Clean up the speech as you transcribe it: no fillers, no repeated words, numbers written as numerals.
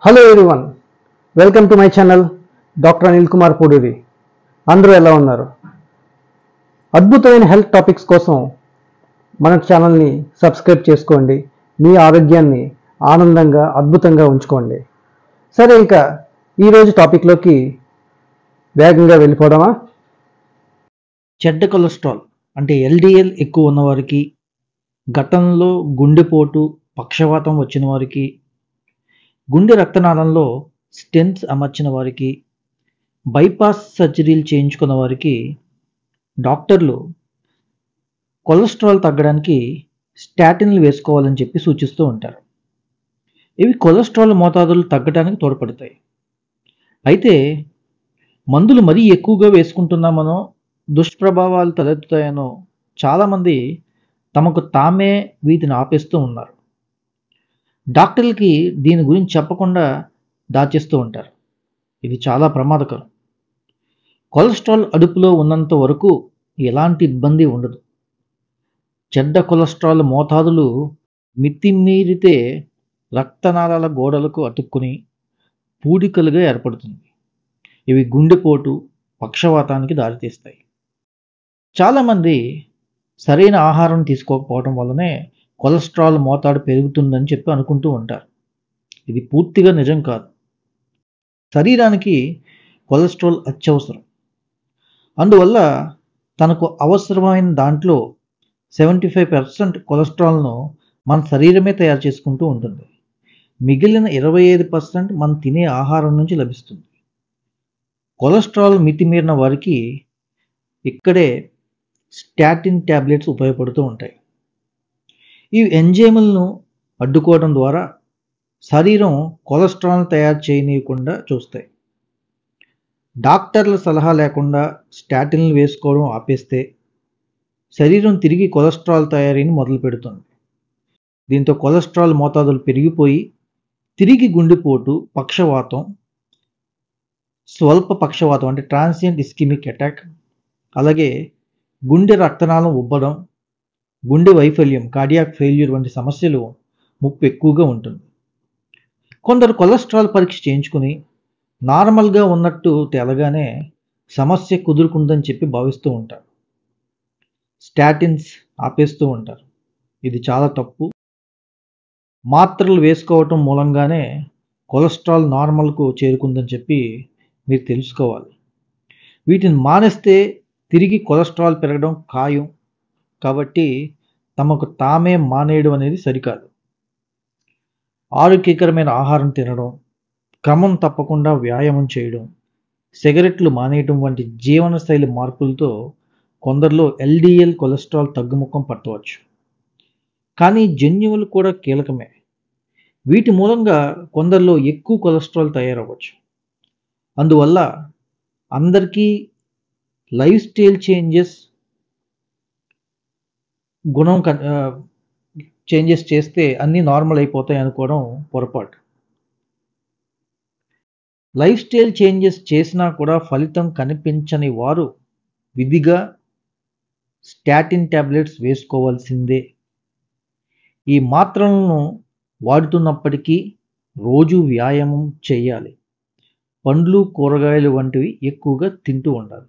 Hello everyone, welcome to my channel doctor Anil Kumar Puduri. అందరూ ఎలా ఉన్నారు? అద్భుతమైన హెల్త్ టాపిక్స్ కోసం మన ఛానల్ని సబ్స్క్రైబ్ చేసుకోండి. మీ ఆరోగ్యాన్ని ఆనందంగా అద్భుతంగా ఉంచుకోండి. సరే, ఇక ఈరోజు టాపిక్లోకి వేగంగా వెళ్ళిపోవడమా? చెడ్డ కొలెస్ట్రాల్ అంటే ఎల్డిఎల్ ఎక్కువ ఉన్నవారికి, గతంలో గుండెపోటు పక్షవాతం వచ్చిన వారికి, గుండె రక్తనాళంలో స్టెంట్స్ అమర్చిన వారికి, బైపాస్ సర్జరీలు చేయించుకున్న వారికి డాక్టర్లు కొలెస్ట్రాల్ తగ్గడానికి స్టాటిన్లు వేసుకోవాలని చెప్పి సూచిస్తూ ఉంటారు. ఇవి కొలెస్ట్రాల్ మోతాదులు తగ్గడానికి తోడ్పడతాయి. అయితే మందులు మరీ ఎక్కువగా వేసుకుంటున్నామనో దుష్ప్రభావాలు తలెత్తుతాయనో చాలామంది తమకు తామే వీటిని ఆపేస్తూ ఉన్నారు. డాక్టర్లకి దీని గురించి చెప్పకుండా దాచేస్తూ ఉంటారు. ఇది చాలా ప్రమాదకరం. కొలెస్ట్రాల్ అదుపులో ఉన్నంత వరకు ఎలాంటి ఇబ్బంది ఉండదు. చెడ్డ కొలెస్ట్రాల్ మోతాదులు మితిమీరితే రక్తనాళాల గోడలకు అతుక్కుని పూడికలుగా ఏర్పడుతుంది. ఇవి గుండెపోటు పక్షవాతానికి దారితీస్తాయి. చాలామంది సరైన ఆహారం తీసుకోకపోవడం వల్లనే కొలెస్ట్రాల్ మోతాదు పెరుగుతుందని చెప్పి అనుకుంటూ ఉంటారు. ఇది పూర్తిగా నిజం కాదు. శరీరానికి కొలెస్ట్రాల్ అత్యవసరం. అందువల్ల తనకు అవసరమైన దాంట్లో 75% కొలెస్ట్రాల్ను మన శరీరమే తయారు చేసుకుంటూ ఉంటుంది. మిగిలిన 25% మనం తినే ఆహారం నుంచి లభిస్తుంది. కొలెస్ట్రాల్ మితిమీరిన వారికి ఇక్కడే స్టాటిన్ ట్యాబ్లెట్స్ ఉపయోగపడుతూ ఉంటాయి. ఈ ఎంజైములను అడ్డుకోవడం ద్వారా శరీరం కొలెస్ట్రాల్ తయారు చేయనీయకుండా చూస్తాయి. డాక్టర్ల సలహా లేకుండా స్టాటిన్లు వేసుకోవడం ఆపేస్తే శరీరం తిరిగి కొలెస్ట్రాల్ తయారీని మొదలు పెడుతుంది. దీంతో కొలెస్ట్రాల్ మోతాదులు పెరిగిపోయి తిరిగి గుండెపోటు పక్షవాతం, స్వల్ప పక్షవాతం అంటే ట్రాన్సియంట్ ఇస్కిమిక్ అటాక్, అలాగే గుండె రక్తనాళం ఉబ్బడం, గుండె వైఫల్యం కార్డియాక్ ఫెయిల్యూర్ వంటి సమస్యలు ముప్పు ఎక్కువగా ఉంటుంది. కొందరు కొలెస్ట్రాల్ పరీక్ష చేయించుకుని నార్మల్గా ఉన్నట్టు తేలగానే సమస్య కుదురుకుందని చెప్పి భావిస్తూ ఉంటారు. స్టాటిన్స్ ఆపేస్తూ ఉంటారు. ఇది చాలా తప్పు. మాత్రలు వేసుకోవటం మూలంగానే కొలెస్ట్రాల్ నార్మల్కు చేరుకుందని చెప్పి మీరు తెలుసుకోవాలి. వీటిని మానేస్తే తిరిగి కొలెస్ట్రాల్ పెరగడం ఖాయం. కాబట్టి తమకు తామే మానేయడం అనేది సరికాదు. ఆరోగ్యకరమైన ఆహారం తినడం, క్రమం తప్పకుండా వ్యాయామం చేయడం, సిగరెట్లు మానేయడం వంటి జీవనశైలి మార్పులతో కొందరిలో ఎల్డిఎల్ కొలెస్ట్రాల్ తగ్గుముఖం పట్టవచ్చు. కానీ జన్యువులు కూడా కీలకమే. వీటి మూలంగా కొందరిలో ఎక్కువ కొలెస్ట్రాల్ తయారవ్వచ్చు. అందువల్ల అందరికీ లైఫ్ స్టైల్ చేంజెస్ చేస్తే అన్నీ నార్మల్ అయిపోతాయి అనుకోవడం పొరపాటు. లైఫ్ స్టైల్ చేంజెస్ చేసినా కూడా ఫలితం కనిపించని వారు విధిగా స్టాటిన్ ట్యాబ్లెట్స్ వేసుకోవాల్సిందే. ఈ మాత్రలను వాడుతున్నప్పటికీ రోజు వ్యాయామం చేయాలి. పండ్లు కూరగాయలు వంటివి ఎక్కువగా తింటూ ఉండాలి.